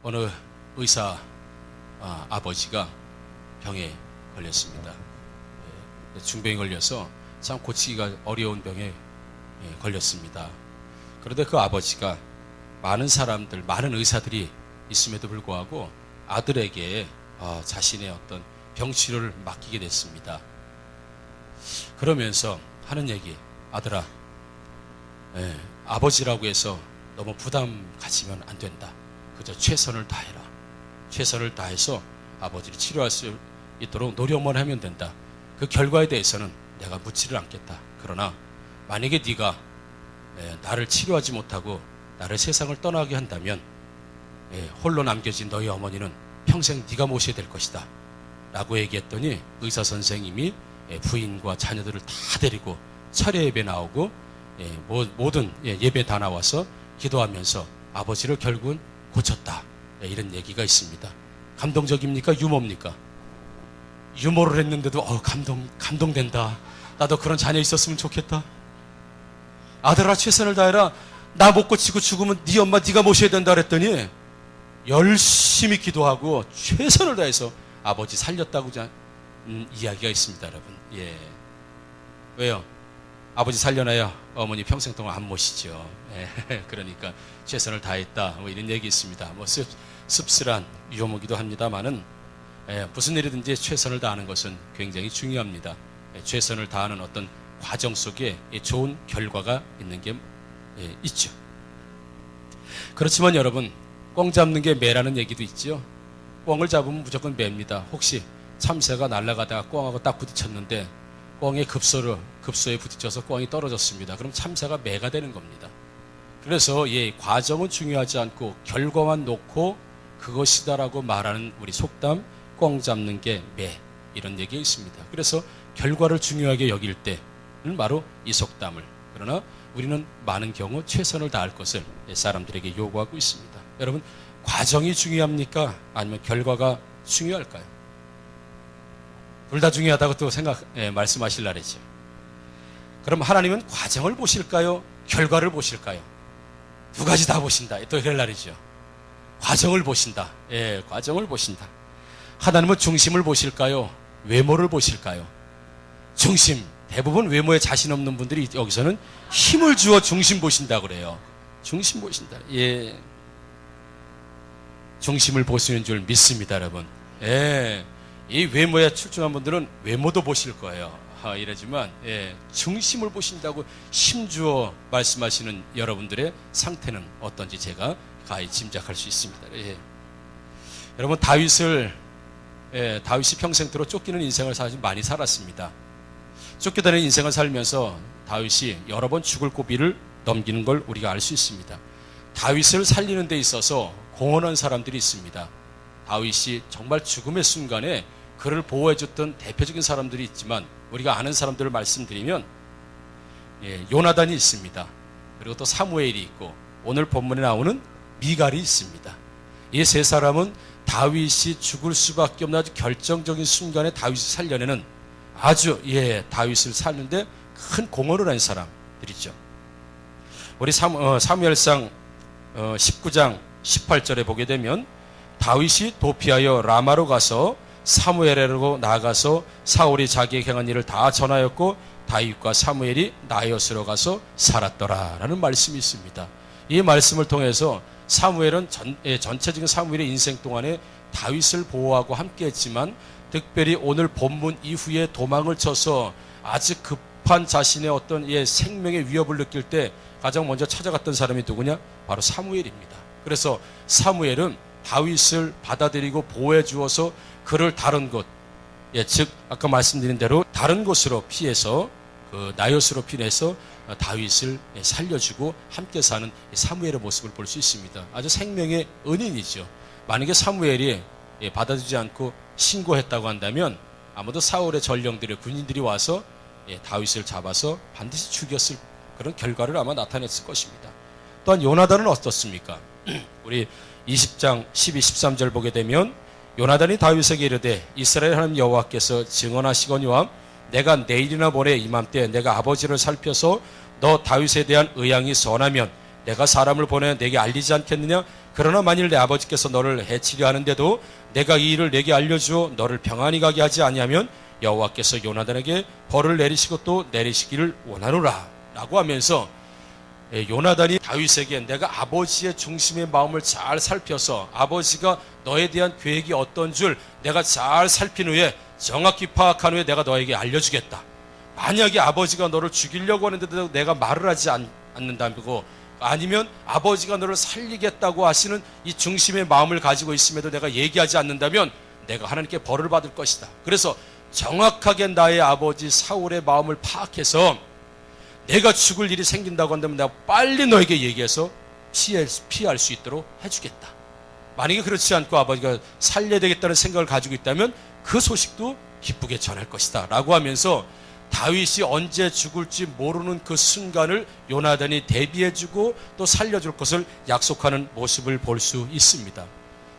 어느 의사 아버지가 병에 걸렸습니다. 중병에 걸려서 참 고치기가 어려운 병에 걸렸습니다. 그런데 그 아버지가 많은 사람들, 많은 의사들이 있음에도 불구하고 아들에게 자신의 어떤 병치료를 맡기게 됐습니다. 그러면서 하는 얘기, 아들아, 아버지라고 해서 너무 부담 가지면 안 된다. 그저 최선을 다해라. 최선을 다해서 아버지를 치료할 수 있도록 노력만 하면 된다. 그 결과에 대해서는 내가 묻지를 않겠다. 그러나 만약에 네가 나를 치료하지 못하고 나를 세상을 떠나게 한다면 홀로 남겨진 너희 어머니는 평생 네가 모셔야 될 것이다 라고 얘기했더니 의사 선생님이 부인과 자녀들을 다 데리고 차례 예배 나오고 모든 예배 다 나와서 기도하면서 아버지를 결국은 고쳤다. 이런 얘기가 있습니다. 감동적입니까? 유머입니까? 유머를 했는데도 감동된다. 나도 그런 자녀 있었으면 좋겠다. 아들아, 최선을 다해라. 나 못 고치고 죽으면 네 엄마 네가 모셔야 된다 그랬더니 열심히 기도하고 최선을 다해서 아버지 살렸다고 이야기가 있습니다, 여러분. 왜요? 아버지 살려놔야 어머니 평생 동안 안 모시죠. 그러니까 최선을 다했다. 이런 얘기 있습니다. 씁쓸한 유머이기도 합니다만은 무슨 일이든지 최선을 다하는 것은 굉장히 중요합니다. 최선을 다하는 어떤 과정 속에 좋은 결과가 있는 게 있죠. 그렇지만 여러분, 꿩 잡는 게 매라는 얘기도 있죠. 꿩을 잡으면 무조건 매입니다. 혹시 참새가 날아가다가 꿩하고 딱 부딪혔는데 꿩의 급소에 부딪혀서 꿩이 떨어졌습니다. 그럼 참새가 매가 되는 겁니다. 그래서 과정은 중요하지 않고 결과만 놓고 그것이다라고 말하는 우리 속담, 꿩 잡는 게 매, 이런 얘기가 있습니다. 그래서 결과를 중요하게 여길 때는 바로 이 속담을, 그러나 우리는 많은 경우 최선을 다할 것을 사람들에게 요구하고 있습니다. 여러분, 과정이 중요합니까? 아니면 결과가 중요할까요? 둘 다 중요하다고 또 말씀하실 날이죠. 그럼 하나님은 과정을 보실까요? 결과를 보실까요? 두 가지 다 보신다. 또 이럴 날이죠. 과정을 보신다. 과정을 보신다. 하나님은 중심을 보실까요? 외모를 보실까요? 중심. 대부분 외모에 자신 없는 분들이 여기서는 힘을 주어 중심 보신다고 그래요. 중심 보신다. 중심을 보시는 줄 믿습니다, 여러분. 이 외모에 출중한 분들은 외모도 보실 거예요. 이러지만 중심을 보신다고 힘주어 말씀하시는 여러분들의 상태는 어떤지 제가 가히 짐작할 수 있습니다. 여러분, 다윗이 평생토록 쫓기는 인생을 사실 많이 살았습니다. 쫓겨다니는 인생을 살면서 다윗이 여러 번 죽을 고비를 넘기는 걸 우리가 알 수 있습니다. 다윗을 살리는 데 있어서 공헌한 사람들이 있습니다. 다윗이 정말 죽음의 순간에 그를 보호해줬던 대표적인 사람들이 있지만 우리가 아는 사람들을 말씀드리면 요나단이 있습니다. 그리고 또 사무엘이 있고 오늘 본문에 나오는 미갈이 있습니다. 이 세 사람은 다윗이 죽을 수밖에 없는 아주 결정적인 순간에 다윗을 살려내는 아주 다윗을 살리는데 큰 공헌을 한 사람들이죠. 우리 사무엘상 19장 18절에 보게 되면 다윗이 도피하여 라마로 가서 사무엘에게로 나아가서 사울이 자기에게 행한 일을 다 전하였고 다윗과 사무엘이 나이엇으로 가서 살았더라 라는 말씀이 있습니다. 이 말씀을 통해서 사무엘은 전체적인 사무엘의 인생 동안에 다윗을 보호하고 함께했지만 특별히 오늘 본문 이후에 도망을 쳐서 아주 급한 자신의 어떤 생명의 위협을 느낄 때 가장 먼저 찾아갔던 사람이 누구냐? 바로 사무엘입니다. 그래서 사무엘은 다윗을 받아들이고 보호해 주어서 그를 다른 곳, 즉 아까 말씀드린 대로 다른 곳으로 피해서 그 나요스로 피해서 다윗을 살려주고 함께 사는 사무엘의 모습을 볼 수 있습니다. 아주 생명의 은인이죠. 만약에 사무엘이 받아주지 않고 신고했다고 한다면 아무도 사울의 전령들의 군인들이 와서 다윗을 잡아서 반드시 죽였을 그런 결과를 아마 나타냈을 것입니다. 또한 요나단은 어떻습니까? 우리 20장 12, 13절 보게 되면 요나단이 다윗에게 이르되 이스라엘 하나님 여호와께서 증언하시거니와 내가 내일이나 모레 이맘때 내가 아버지를 살펴서 너 다윗에 대한 의향이 선하면 내가 사람을 보내 내게 알리지 않겠느냐? 그러나 만일 내 아버지께서 너를 해치려 하는데도 내가 이 일을 내게 알려주어 너를 평안히 가게 하지 아니하면 여호와께서 요나단에게 벌을 내리시고 또 내리시기를 원하노라 라고 하면서 요나단이 다윗에게 내가 아버지의 중심의 마음을 잘 살펴서 아버지가 너에 대한 계획이 어떤 줄 내가 잘 살핀 후에 정확히 파악한 후에 내가 너에게 알려주겠다. 만약에 아버지가 너를 죽이려고 하는데도 내가 말을 하지 않는다고 아니면 아버지가 너를 살리겠다고 하시는 이 중심의 마음을 가지고 있음에도 내가 얘기하지 않는다면 내가 하나님께 벌을 받을 것이다. 그래서 정확하게 나의 아버지 사울의 마음을 파악해서 내가 죽을 일이 생긴다고 한다면 내가 빨리 너에게 얘기해서 피할 수 있도록 해주겠다. 만약에 그렇지 않고 아버지가 살려야 되겠다는 생각을 가지고 있다면 그 소식도 기쁘게 전할 것이다 라고 하면서 다윗이 언제 죽을지 모르는 그 순간을 요나단이 대비해주고 또 살려줄 것을 약속하는 모습을 볼 수 있습니다.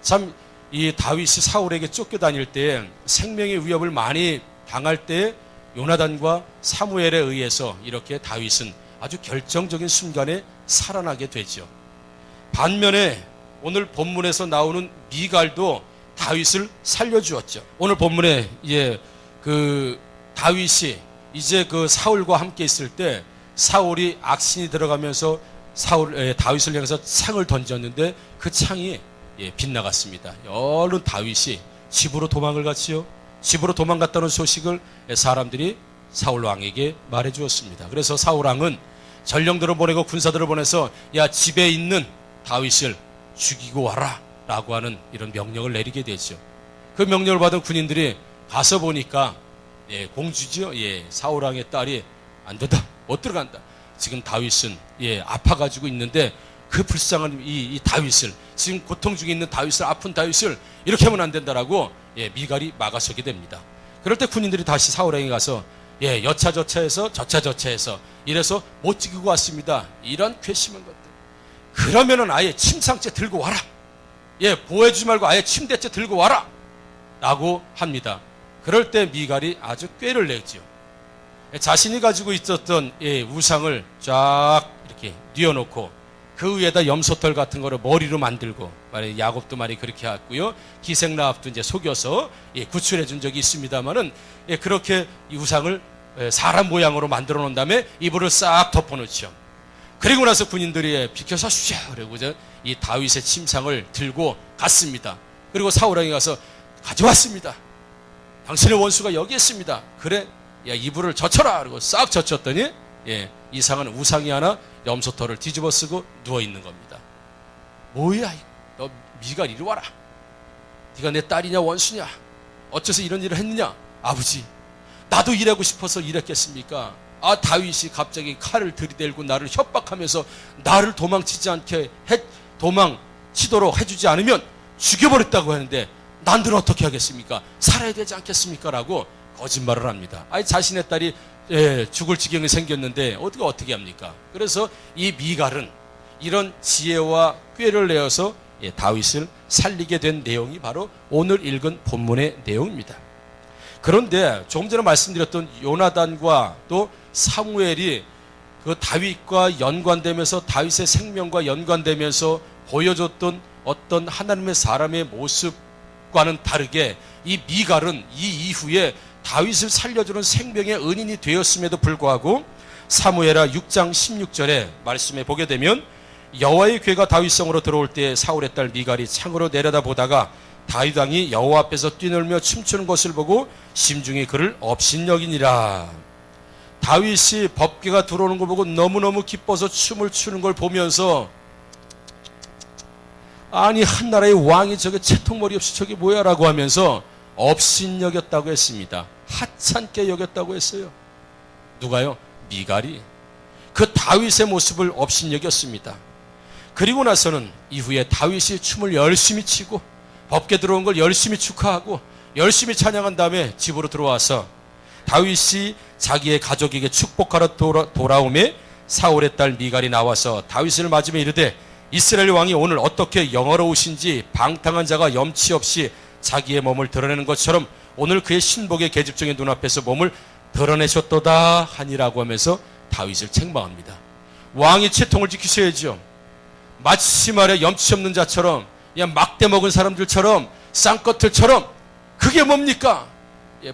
참 이 다윗이 사울에게 쫓겨다닐 때 생명의 위협을 많이 당할 때 요나단과 사무엘에 의해서 이렇게 다윗은 아주 결정적인 순간에 살아나게 되죠. 반면에 오늘 본문에서 나오는 미갈도 다윗을 살려주었죠. 오늘 본문에 그 다윗이 이제 그 사울과 함께 있을 때 사울이 악신이 들어가면서 다윗을 향해서 창을 던졌는데 그 창이 빗나갔습니다. 얼른 다윗이 집으로 도망을 갔지요. 집으로 도망갔다는 소식을 사람들이 사울 왕에게 말해 주었습니다. 그래서 사울 왕은 전령들을 보내고 군사들을 보내서 야 집에 있는 다윗을 죽이고 와라 라고 하는 이런 명령을 내리게 되죠. 그 명령을 받은 군인들이 가서 보니까 공주죠. 사울 왕의 딸이 안 된다. 못 들어간다. 지금 다윗은 아파가지고 있는데 그 불쌍한 이 다윗을 지금 고통 중에 있는 다윗을 아픈 다윗을 이렇게 하면 안 된다라고 미갈이 막아서게 됩니다. 그럴 때 군인들이 다시 사울 왕에게 가서 여차저차해서 저차저차해서 이래서 못 지키고 왔습니다. 이런 괘씸한 것들. 그러면은 아예 침상째 들고 와라. 보호해주지 말고 아예 침대째 들고 와라. 라고 합니다. 그럴 때 미갈이 아주 꾀를 내죠. 자신이 가지고 있었던 우상을 쫙 이렇게 뉘어놓고 그 위에다 염소털 같은 거를 머리로 만들고 야곱도 많이 그렇게 했고요. 기생라합도 이제 속여서 구출해 준 적이 있습니다만은 그렇게 이 우상을 사람 모양으로 만들어 놓은 다음에 이불을 싹 덮어 놓죠. 그리고 나서 군인들이 비켜서 쉬자 그러고 이 다윗의 침상을 들고 갔습니다. 그리고 사울 왕이 가서 가져왔습니다. 당신의 원수가 여기 있습니다. 그래, 야 이불을 젖혀라. 그러고 싹 젖혔더니 이상한 우상이 하나 염소털을 뒤집어 쓰고 누워 있는 겁니다. 뭐야, 너 미갈 이리 와라. 네가 내 딸이냐 원수냐? 어째서 이런 일을 했느냐? 아버지, 나도 일하고 싶어서 일했겠습니까? 다윗이 갑자기 칼을 들이대고 나를 협박하면서 나를 도망치도록 해주지 않으면 죽여버렸다고 하는데 난들 어떻게 하겠습니까? 살아야 되지 않겠습니까? 라고 거짓말을 합니다. 자신의 딸이 죽을 지경이 생겼는데 어떻게 합니까? 그래서 이 미갈은 이런 지혜와 꾀를 내어서 다윗을 살리게 된 내용이 바로 오늘 읽은 본문의 내용입니다. 그런데 조금 전에 말씀드렸던 요나단과 또 사무엘이 그 다윗과 연관되면서 다윗의 생명과 연관되면서 보여줬던 어떤 하나님의 사람의 모습과는 다르게 이 미갈은 이 이후에 다윗을 살려주는 생명의 은인이 되었음에도 불구하고 사무엘하 6장 16절에 말씀에 보게 되면 여호와의 궤가 다윗성으로 들어올 때 사울의 딸 미갈이 창으로 내려다보다가 다윗 왕이 여호와 앞에서 뛰놀며 춤추는 것을 보고 심중에 그를 업신여기니라. 다윗이 법궤가 들어오는 걸 보고 너무너무 기뻐서 춤을 추는 걸 보면서 아니 한나라의 왕이 저게 채통머리 없이 저게 뭐야 라고 하면서 업신여겼다고 했습니다. 하찮게 여겼다고 했어요. 누가요? 미갈이 그 다윗의 모습을 업신여겼습니다. 그리고 나서는 이후에 다윗이 춤을 열심히 추고 법궤 들어온 걸 열심히 축하하고 열심히 찬양한 다음에 집으로 들어와서 다윗이 자기의 가족에게 축복하러 돌아오매 사울의 딸 미갈이 나와서 다윗을 맞으며 이르되 이스라엘 왕이 오늘 어떻게 영화로우신지 방탕한 자가 염치 없이 자기의 몸을 드러내는 것처럼 오늘 그의 신복의 계집종의 눈앞에서 몸을 드러내셨도다 하니라고 하면서 다윗을 책망합니다. 왕이 채통을 지키셔야죠. 마치 말해 염치 없는 자처럼, 그냥 막대 먹은 사람들처럼, 쌍꺼틀처럼. 그게 뭡니까?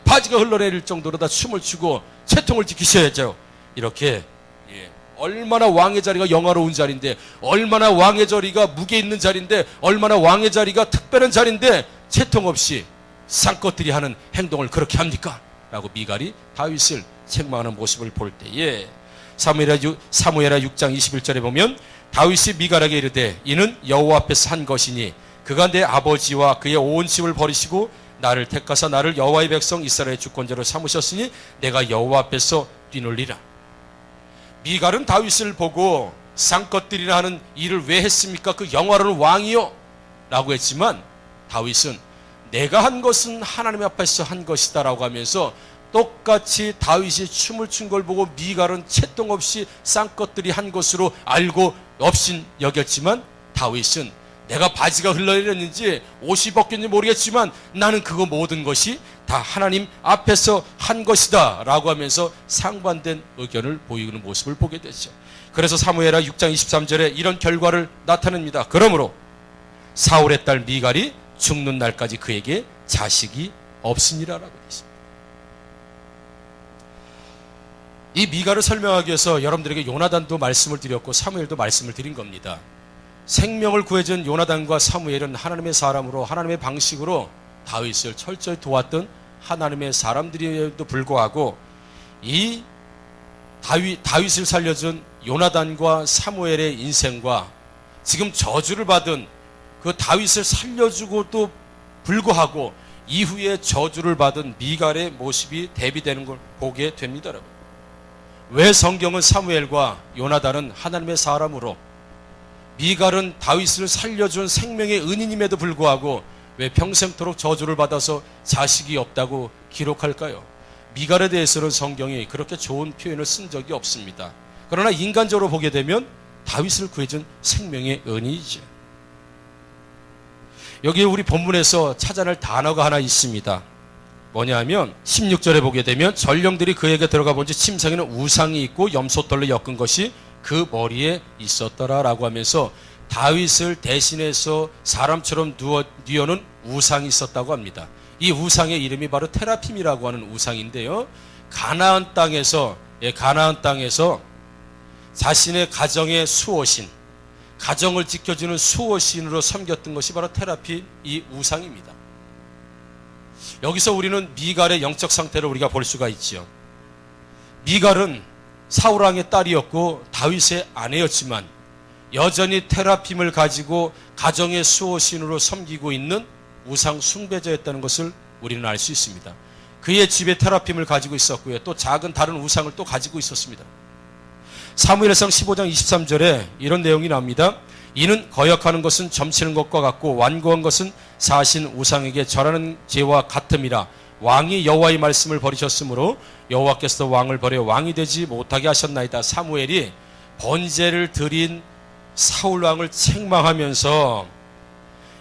바지가 흘러내릴 정도로 다 춤을 추고 채통을 지키셔야죠. 이렇게 얼마나 왕의 자리가 영화로운 자리인데, 얼마나 왕의 자리가 무게 있는 자리인데, 얼마나 왕의 자리가 특별한 자리인데 채통 없이 쌍꺼들이 하는 행동을 그렇게 합니까? 라고 미갈이 다윗을 책망하는 모습을 볼 때에 사무엘하 6장 21절에 보면 다윗이 미갈에게 이르되 이는 여호와 앞에서 한 것이니 그가 내 아버지와 그의 온 집을 버리시고 나를 택하사 나를 여호와의 백성 이스라엘의 주권자로 삼으셨으니 내가 여호와 앞에서 뛰놀리라. 미갈은 다윗을 보고 쌍꺼들이나 하는 일을 왜 했습니까? 그 영화로운 왕이요 라고 했지만 다윗은 내가 한 것은 하나님 앞에서 한 것이다 라고 하면서 똑같이 다윗이 춤을 춘 걸 보고 미갈은 채통 없이 쌍꺼들이 한 것으로 알고 없인 여겼지만 다윗은 내가 바지가 흘러내렸는지 옷이 벗겼는지 모르겠지만 나는 그거 모든 것이 다 하나님 앞에서 한 것이다 라고 하면서 상반된 의견을 보이는 모습을 보게 되죠. 그래서 사무엘하 6장 23절에 이런 결과를 나타냅니다. 그러므로 사울의 딸 미갈이 죽는 날까지 그에게 자식이 없으니라 라고 되어 있습니다. 이 미갈을 설명하기 위해서 여러분들에게 요나단도 말씀을 드렸고 사무엘도 말씀을 드린 겁니다. 생명을 구해준 요나단과 사무엘은 하나님의 사람으로 하나님의 방식으로 다윗을 철저히 도왔던 하나님의 사람들에도 불구하고 이 다윗을 살려준 요나단과 사무엘의 인생과 지금 저주를 받은 그 다윗을 살려주고도 불구하고 이후에 저주를 받은 미갈의 모습이 대비되는 걸 보게 됩니다. 여러분. 왜 성경은 사무엘과 요나단은 하나님의 사람으로 미갈은 다윗을 살려준 생명의 은인임에도 불구하고 왜 평생토록 저주를 받아서 자식이 없다고 기록할까요? 미갈에 대해서는 성경이 그렇게 좋은 표현을 쓴 적이 없습니다. 그러나 인간적으로 보게 되면 다윗을 구해준 생명의 은인이죠. 여기 우리 본문에서 찾아낼 단어가 하나 있습니다. 뭐냐면 16절에 보게 되면 전령들이 그에게 들어가 본지 침상에는 우상이 있고 염소털로 엮은 것이 그 머리에 있었더라 라고 하면서 다윗을 대신해서 사람처럼 뉘어놓은 우상이 있었다고 합니다. 이 우상의 이름이 바로 테라핌이라고 하는 우상인데요. 가나안 땅에서 자신의 가정의 수호신, 가정을 지켜주는 수호신으로 섬겼던 것이 바로 테라핌 이 우상입니다. 여기서 우리는 미갈의 영적 상태를 우리가 볼 수가 있죠. 미갈은 사울왕의 딸이었고 다윗의 아내였지만 여전히 테라핌을 가지고 가정의 수호신으로 섬기고 있는 우상 숭배자였다는 것을 우리는 알 수 있습니다. 그의 집에 테라핌을 가지고 있었고요. 또 작은 다른 우상을 또 가지고 있었습니다. 사무엘상 15장 23절에 이런 내용이 나옵니다. 이는 거역하는 것은 점치는 것과 같고 완고한 것은 사신 우상에게 절하는 죄와 같음이라. 왕이 여호와의 말씀을 버리셨으므로 여호와께서 왕을 버려 왕이 되지 못하게 하셨나이다. 사무엘이 번제를 드린 사울왕을 책망하면서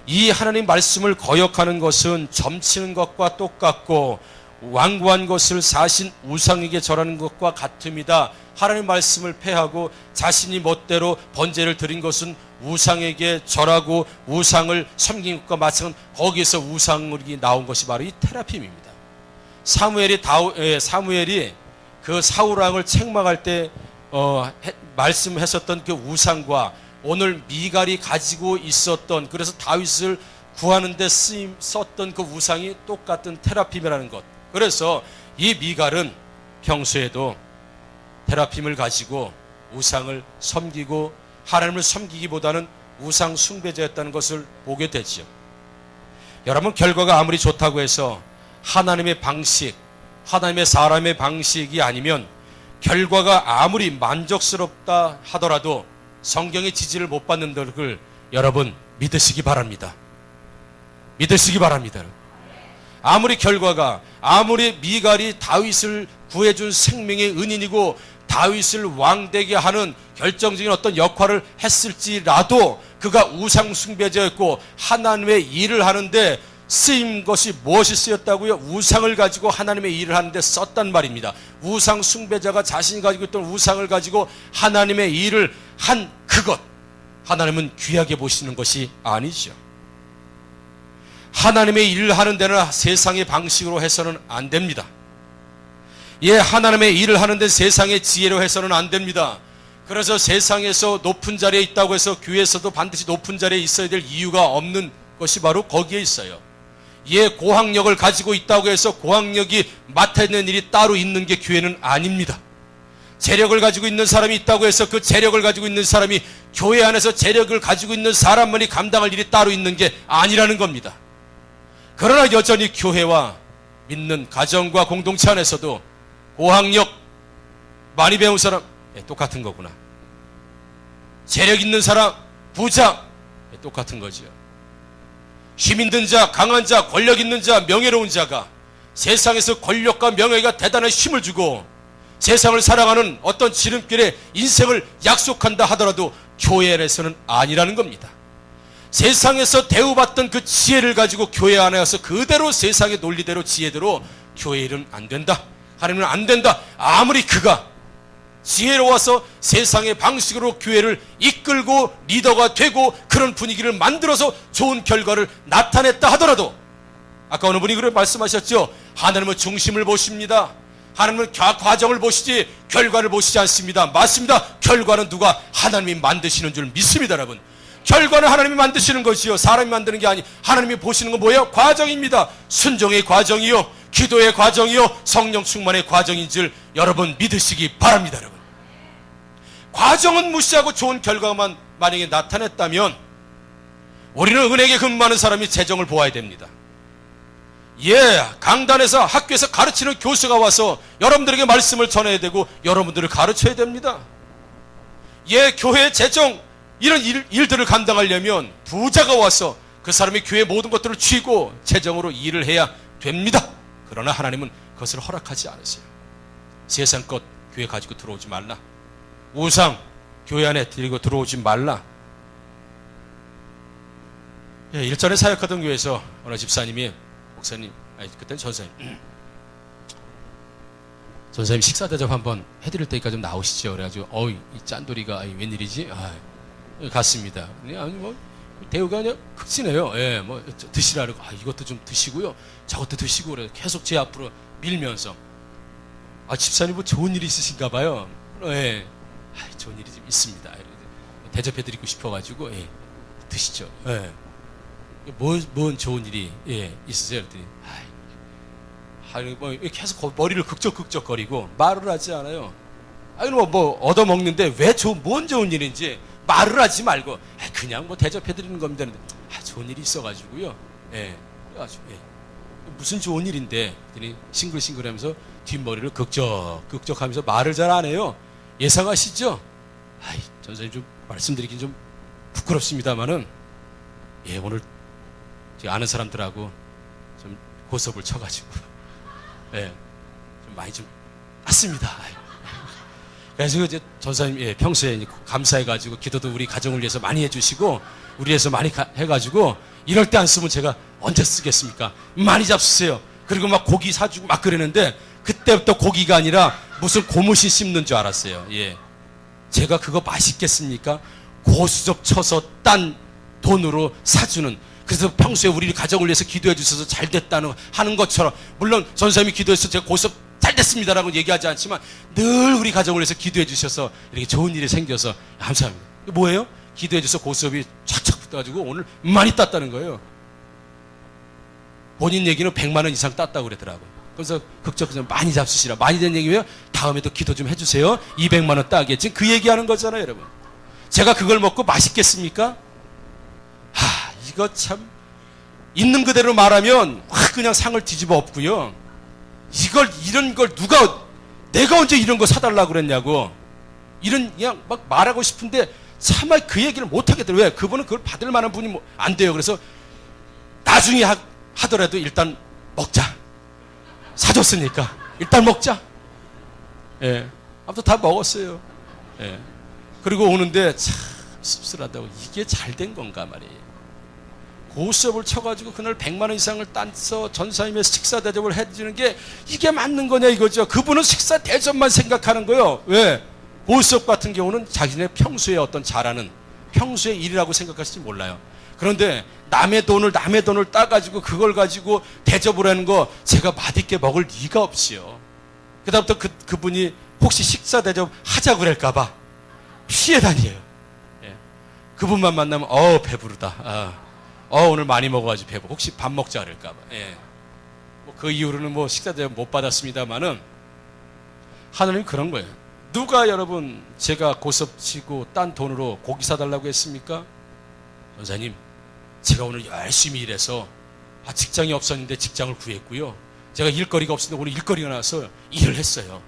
이 하나님 말씀을 거역하는 것은 점치는 것과 똑같고 완고한 것을 사신 우상에게 절하는 것과 같음이다. 하나님 말씀을 폐하고 자신이 멋대로 번제를 드린 것은 우상에게 절하고 우상을 섬긴 것과 마찬가지. 거기에서 우상이 나온 것이 바로 이 테라핌입니다. 사무엘이 그 사울왕을 책망할 때 말씀했었던 그 우상과 오늘 미갈이 가지고 있었던, 그래서 다윗을 구하는 데 썼던 그 우상이 똑같은 테라핌이라는 것. 그래서 이 미갈은 평소에도 테라핌을 가지고 우상을 섬기고 하나님을 섬기기보다는 우상 숭배자였다는 것을 보게 되죠. 여러분, 결과가 아무리 좋다고 해서 하나님의 방식, 하나님의 사람의 방식이 아니면 결과가 아무리 만족스럽다 하더라도 성경의 지지를 못 받는 것을 여러분 믿으시기 바랍니다. 믿으시기 바랍니다. 아무리 미갈이 다윗을 구해준 생명의 은인이고 다윗을 왕되게 하는 결정적인 어떤 역할을 했을지라도 그가 우상 숭배자였고 하나님의 일을 하는데 쓰임 것이 무엇이 쓰였다고요? 우상을 가지고 하나님의 일을 하는데 썼단 말입니다. 우상 숭배자가 자신이 가지고 있던 우상을 가지고 하나님의 일을 한 그것, 하나님은 귀하게 보시는 것이 아니죠. 하나님의 일을 하는 데는 세상의 방식으로 해서는 안 됩니다. 하나님의 일을 하는 데 세상의 지혜로 해서는 안 됩니다. 그래서 세상에서 높은 자리에 있다고 해서 교회에서도 반드시 높은 자리에 있어야 될 이유가 없는 것이 바로 거기에 있어요. 고학력을 가지고 있다고 해서 고학력이 맡아야 되는 일이 따로 있는 게 교회는 아닙니다. 재력을 가지고 있는 사람이 있다고 해서 그 재력을 가지고 있는 사람이 교회 안에서 재력을 가지고 있는 사람만이 감당할 일이 따로 있는 게 아니라는 겁니다. 그러나 여전히 교회와 믿는 가정과 공동체 안에서도 고학력 많이 배운 사람 똑같은 거구나. 재력 있는 사람 부자 똑같은 거지요. 힘 있는 자, 강한 자, 권력 있는 자, 명예로운 자가 세상에서 권력과 명예가 대단한 힘을 주고 세상을 살아가는 어떤 지름길에 인생을 약속한다 하더라도 교회 안에서는 아니라는 겁니다. 세상에서 대우받던 그 지혜를 가지고 교회 안에 와서 그대로 세상의 논리대로 지혜대로 교회 일은 안 된다. 하나님은 안 된다. 아무리 그가 지혜로워서 세상의 방식으로 교회를 이끌고 리더가 되고 그런 분위기를 만들어서 좋은 결과를 나타냈다 하더라도 아까 어느 분이 그렇게 말씀하셨죠. 하나님은 중심을 보십니다. 하나님은 과정을 보시지 결과를 보시지 않습니다. 맞습니다. 결과는 누가? 하나님이 만드시는 줄 믿습니다. 여러분, 결과는 하나님이 만드시는 것이요 사람이 만드는 게 아니. 하나님이 보시는 건 뭐예요? 과정입니다. 순종의 과정이요, 기도의 과정이요, 성령 충만의 과정인 줄 여러분 믿으시기 바랍니다. 여러분, 과정은 무시하고 좋은 결과만 만약에 나타냈다면 우리는 은혜에 근무하는 사람이 재정을 보아야 됩니다. 강단에서 학교에서 가르치는 교수가 와서 여러분들에게 말씀을 전해야 되고 여러분들을 가르쳐야 됩니다. 교회 재정 이런 일들을 감당하려면 부자가 와서 그 사람이 교회 모든 것들을 쥐고 재정으로 일을 해야 됩니다. 그러나 하나님은 그것을 허락하지 않으세요. 세상 것 교회 가지고 들어오지 말라. 우상 교회 안에 들고 들어오지 말라. 일전에 사역하던 교회에서 어느 집사님이 목사님, 그때는 전사님 식사 대접 한번 해드릴 테니까 좀 나오시죠. 그래가지고 이 짠돌이가 웬일이지? 갔습니다. 대우가 그냥 극진해요. 드시라고 이것도 좀 드시고요, 저것도 드시고 그래 계속 제 앞으로 밀면서 집사님 뭐 좋은 일이 있으신가 봐요. 좋은 일이 좀 있습니다. 대접해드리고 싶어가지고 드시죠. 뭔 좋은 일이 있으세요? 그랬더니 계속 머리를 극적극적거리고 말을 하지 않아요. 뭐 얻어먹는데 뭔 좋은 일인지 말을 하지 말고 그냥 대접해드리는 겁니다. 좋은 일이 있어가지고요. 무슨 좋은 일인데? 그랬더니 싱글싱글하면서 뒷머리를 극적극적하면서 말을 잘 안 해요. 예상하시죠? 전사님 좀 말씀드리긴 좀 부끄럽습니다만은 오늘 아는 사람들하고 좀 고섭을 쳐가지고 좀 많이 좀 땄습니다. 그래서 이제 전사님 평소에 감사해가지고 기도도 우리 가정을 위해서 많이 해주시고 우리 위해서 많이 해가지고 이럴 때 안 쓰면 제가 언제 쓰겠습니까? 많이 잡수세요. 그리고 막 고기 사주고 막 그러는데 그때부터 고기가 아니라 무슨 고무신 씹는 줄 알았어요. 제가 그거 맛있겠습니까? 고수접 쳐서 딴 돈으로 사주는. 그래서 평소에 우리 가정을 위해서 기도해 주셔서 잘 됐다는 하는 것처럼, 물론 전사님이 기도해서 제가 고수접 잘 됐습니다라고 얘기하지 않지만 늘 우리 가정을 위해서 기도해 주셔서 이렇게 좋은 일이 생겨서 감사합니다. 뭐예요? 기도해 주셔서 고수접이 착착 붙어가지고 오늘 많이 땄다는 거예요. 본인 얘기는 100만 원 이상 땄다고 그러더라고요. 그래서 극적으로 많이 잡수시라. 많이 된 얘기면 다음에도 기도 좀 해주세요. 200만 원 따겠지. 그 얘기하는 거잖아요, 여러분. 제가 그걸 먹고 맛있겠습니까? 이거 참 있는 그대로 말하면 확 그냥 상을 뒤집어 엎고요. 이런 걸 내가 언제 이런 거 사달라고 그랬냐고. 그냥 막 말하고 싶은데 차마 그 얘기를 못 하겠더라고요. 왜? 그분은 그걸 받을 만한 분이 안 돼요. 그래서 나중에 하더라도 일단 먹자. 사줬으니까 일단 먹자. 아무튼 다 먹었어요. 그리고 오는데 참 씁쓸하다고. 이게 잘 된 건가 말이에요. 고수업을 쳐가지고 그날 100만 원 이상을 따서 전사님의 식사 대접을 해주는 게 이게 맞는 거냐 이거죠. 그분은 식사 대접만 생각하는 거예요. 왜? 고수업 같은 경우는 자기네 평소에 어떤 잘하는 평소의 일이라고 생각하실지 몰라요. 그런데 남의 돈을 따가지고 그걸 가지고 대접을 하는 거 제가 맛있게 먹을 리가 없지요. 그다음부터 그분이 혹시 식사 대접 하자고 그럴까봐 피해 다녀요. 예. 그분만 만나면 배부르다. 오늘 많이 먹어가지고 배부르. 혹시 밥 먹자 그럴까봐. 예. 그 이후로는 식사 대접 못 받았습니다만은 하나님이 그런 거예요. 누가 여러분 제가 고섭치고 딴 돈으로 고기 사달라고 했습니까? 전사님, 제가 오늘 열심히 일해서 직장이 없었는데 직장을 구했고요. 제가 일거리가 없었는데 오늘 일거리가 나서 일을 했어요.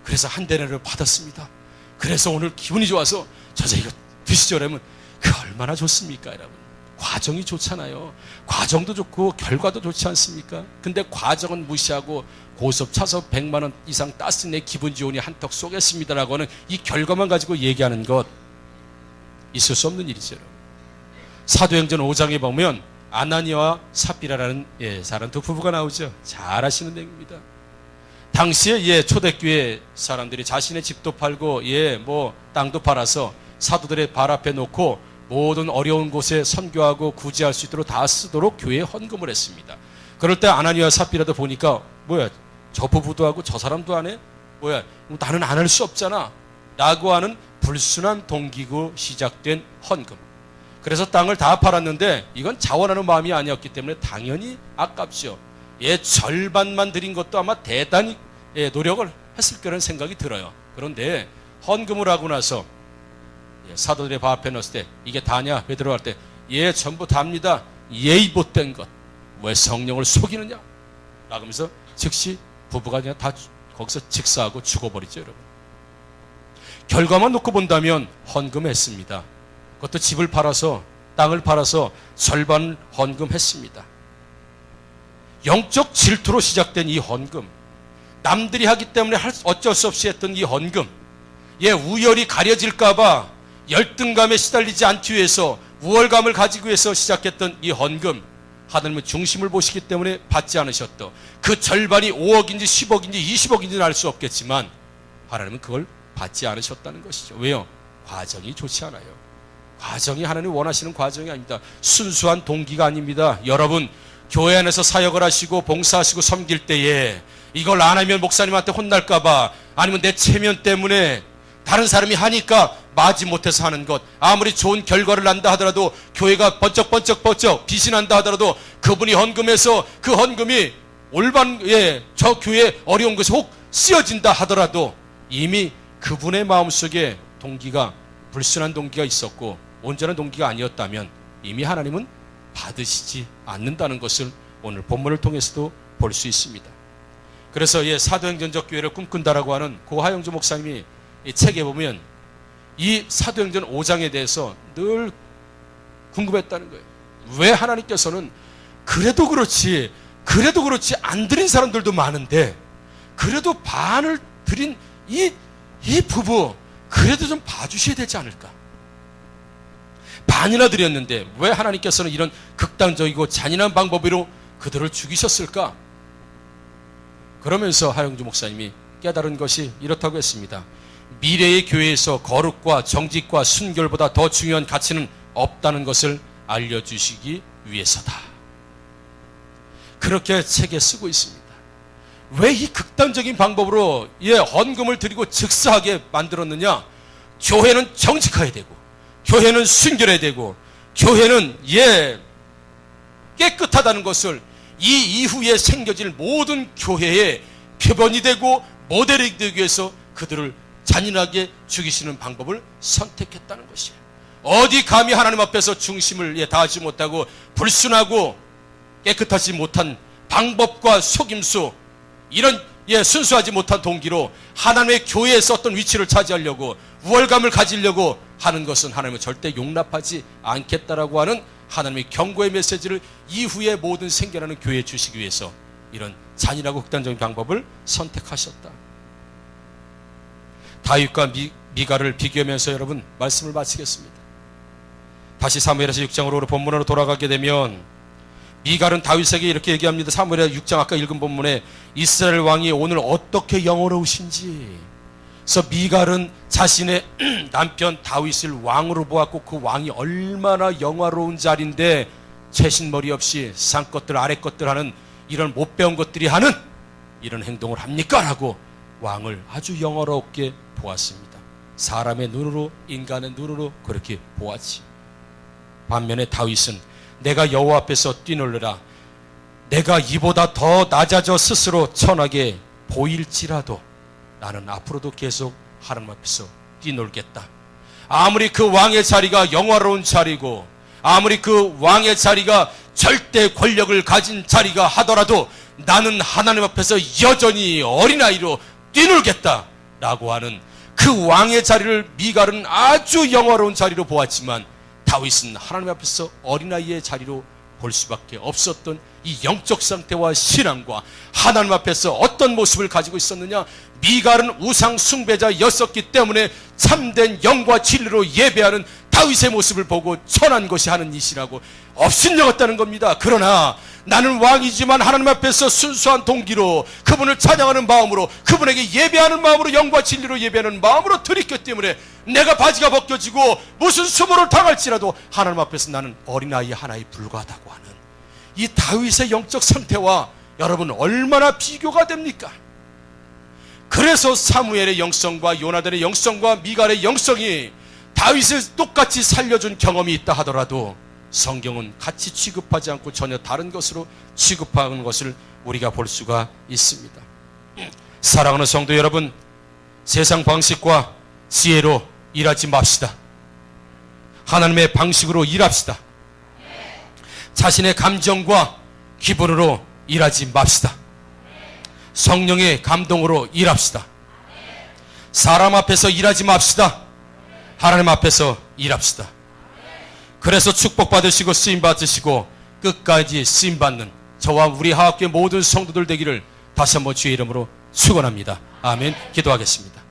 그래서 한 대를 받았습니다. 그래서 오늘 기분이 좋아서 전사 이거 드시죠 그러면 얼마나 좋습니까 여러분. 과정이 좋잖아요. 과정도 좋고 결과도 좋지 않습니까? 근데 과정은 무시하고 고섭 차서 100만 원 이상 땄으니 기분 좋으니 한턱 쏘겠습니다라고 하는 이 결과만 가지고 얘기하는 것 있을 수 없는 일이죠. 사도행전 5장에 보면 아나니아와 삽비라라는 사람 두 부부가 나오죠. 잘 아시는 내용입니다. 당시에 초대교회 사람들이 자신의 집도 팔고 땅도 팔아서 사도들의 발 앞에 놓고 모든 어려운 곳에 선교하고 구제할 수 있도록 다 쓰도록 교회에 헌금을 했습니다. 그럴 때 아나니아와 삽비라도 보니까 저 부부도 하고 저 사람도 안 해? 나는 안 할 수 없잖아 라고 하는 불순한 동기고 시작된 헌금. 그래서 땅을 다 팔았는데 이건 자원하는 마음이 아니었기 때문에 당연히 아깝죠. 절반만 드린 것도 아마 대단히 노력을 했을 거라는 생각이 들어요. 그런데 헌금을 하고 나서 사도들의 발 앞에 넣었을 때 이게 다냐? 베드로 할 때 전부 답니다. 예의 못된 것. 왜 성령을 속이느냐? 라고 하면서 즉시 부부가 그냥 다 거기서 직사하고 죽어버리죠 여러분. 결과만 놓고 본다면 헌금했습니다. 그것도 집을 팔아서 땅을 팔아서 절반 헌금했습니다. 영적 질투로 시작된 이 헌금, 남들이 하기 때문에 어쩔 수 없이 했던 이 헌금, 우열이 가려질까봐 열등감에 시달리지 않기 위해서 우월감을 가지기 위해서 시작했던 이 헌금, 하나님은 중심을 보시기 때문에 받지 않으셨던 그 절반이 5억인지 10억인지 20억인지는 알 수 없겠지만 하나님은 그걸 받지 않으셨다는 것이죠. 왜요? 과정이 좋지 않아요. 과정이 하나님 원하시는 과정이 아닙니다. 순수한 동기가 아닙니다. 여러분 교회 안에서 사역을 하시고 봉사하시고 섬길 때에 이걸 안 하면 목사님한테 혼날까봐 아니면 내 체면 때문에 다른 사람이 하니까 마지 못해서 하는 것, 아무리 좋은 결과를 난다 하더라도 교회가 번쩍번쩍 빛이 난다 하더라도 그분이 헌금해서 그 헌금이 올바른 저 교회에 어려운 것이 혹 쓰여진다 하더라도 이미 그분의 마음속에 동기가 불순한 동기가 있었고 온전한 동기가 아니었다면 이미 하나님은 받으시지 않는다는 것을 오늘 본문을 통해서도 볼 수 있습니다. 그래서 사도행전적 교회를 꿈꾼다라고 하는 고 하영주 목사님이 이 책에 보면 이 사도행전 5장에 대해서 늘 궁금했다는 거예요. 왜 하나님께서는 그래도 그렇지 안 드린 사람들도 많은데 그래도 반을 드린 이 부부 그래도 좀 봐주셔야 되지 않을까? 반이나 드렸는데 왜 하나님께서는 이런 극단적이고 잔인한 방법으로 그들을 죽이셨을까? 그러면서 하영주 목사님이 깨달은 것이 이렇다고 했습니다. 미래의 교회에서 거룩과 정직과 순결보다 더 중요한 가치는 없다는 것을 알려주시기 위해서다. 그렇게 책에 쓰고 있습니다. 왜 이 극단적인 방법으로 헌금을 드리고 즉사하게 만들었느냐? 교회는 정직해야 되고 교회는 순결해야 되고 교회는 깨끗하다는 것을 이 이후에 생겨질 모든 교회의 표본이 되고 모델이 되기 위해서 그들을 잔인하게 죽이시는 방법을 선택했다는 것이에요. 어디 감히 하나님 앞에서 중심을 다하지 못하고 불순하고 깨끗하지 못한 방법과 속임수, 이런 순수하지 못한 동기로 하나님의 교회에서 어떤 위치를 차지하려고 우월감을 가지려고 하는 것은 하나님은 절대 용납하지 않겠다라고 하는 하나님의 경고의 메시지를 이후에 모든 생겨나는 교회에 주시기 위해서 이런 잔인하고 극단적인 방법을 선택하셨다. 다윗과 미가를 비교하면서 여러분 말씀을 마치겠습니다. 다시 사무엘에서 6장으로 본문으로 돌아가게 되면 미갈은 다윗에게 이렇게 얘기합니다. 사무엘하 6장 아까 읽은 본문에 이스라엘 왕이 오늘 어떻게 영어로우신지 그래서 미갈은 자신의 남편 다윗을 왕으로 보았고 그 왕이 얼마나 영화로운 자리인데 채신머리 없이 상것들 아래것들 하는 이런 못 배운 것들이 하는 이런 행동을 합니까? 라고 왕을 아주 영화롭게 보았습니다. 사람의 눈으로, 인간의 눈으로 그렇게 보았지. 반면에 다윗은 내가 여호와 앞에서 뛰놀르라, 내가 이보다 더 낮아져 스스로 천하게 보일지라도 나는 앞으로도 계속 하나님 앞에서 뛰놀겠다. 아무리 그 왕의 자리가 영화로운 자리고 아무리 그 왕의 자리가 절대 권력을 가진 자리가 하더라도 나는 하나님 앞에서 여전히 어린아이로 뛰놀겠다 라고 하는 그 왕의 자리를 미갈은 아주 영화로운 자리로 보았지만 다윗은 하나님 앞에서 어린아이의 자리로 볼 수밖에 없었던 이 영적 상태와 신앙과 하나님 앞에서 어떤 모습을 가지고 있었느냐. 미갈은 우상 숭배자였었기 때문에 참된 영과 진리로 예배하는 다윗의 모습을 보고 천한 것이 하는 일이라고 업신여겼다는 겁니다. 그러나 나는 왕이지만 하나님 앞에서 순수한 동기로 그분을 찬양하는 마음으로 그분에게 예배하는 마음으로 영과 진리로 예배하는 마음으로 드렸기 때문에 내가 바지가 벗겨지고 무슨 수모를 당할지라도 하나님 앞에서 나는 어린아이 하나에 불과하다고 하는 이 다윗의 영적 상태와 여러분 얼마나 비교가 됩니까? 그래서 사무엘의 영성과 요나단의 영성과 미갈의 영성이 다윗을 똑같이 살려준 경험이 있다 하더라도 성경은 같이 취급하지 않고 전혀 다른 것으로 취급하는 것을 우리가 볼 수가 있습니다. 사랑하는 성도 여러분, 세상 방식과 지혜로 일하지 맙시다. 하나님의 방식으로 일합시다. 자신의 감정과 기분으로 일하지 맙시다. 성령의 감동으로 일합시다. 사람 앞에서 일하지 맙시다. 하나님 앞에서 일합시다. 그래서 축복받으시고 쓰임받으시고 끝까지 쓰임받는 저와 우리 하학교의 모든 성도들 되기를 다시 한번 주의 이름으로 축원합니다. 아멘. 기도하겠습니다.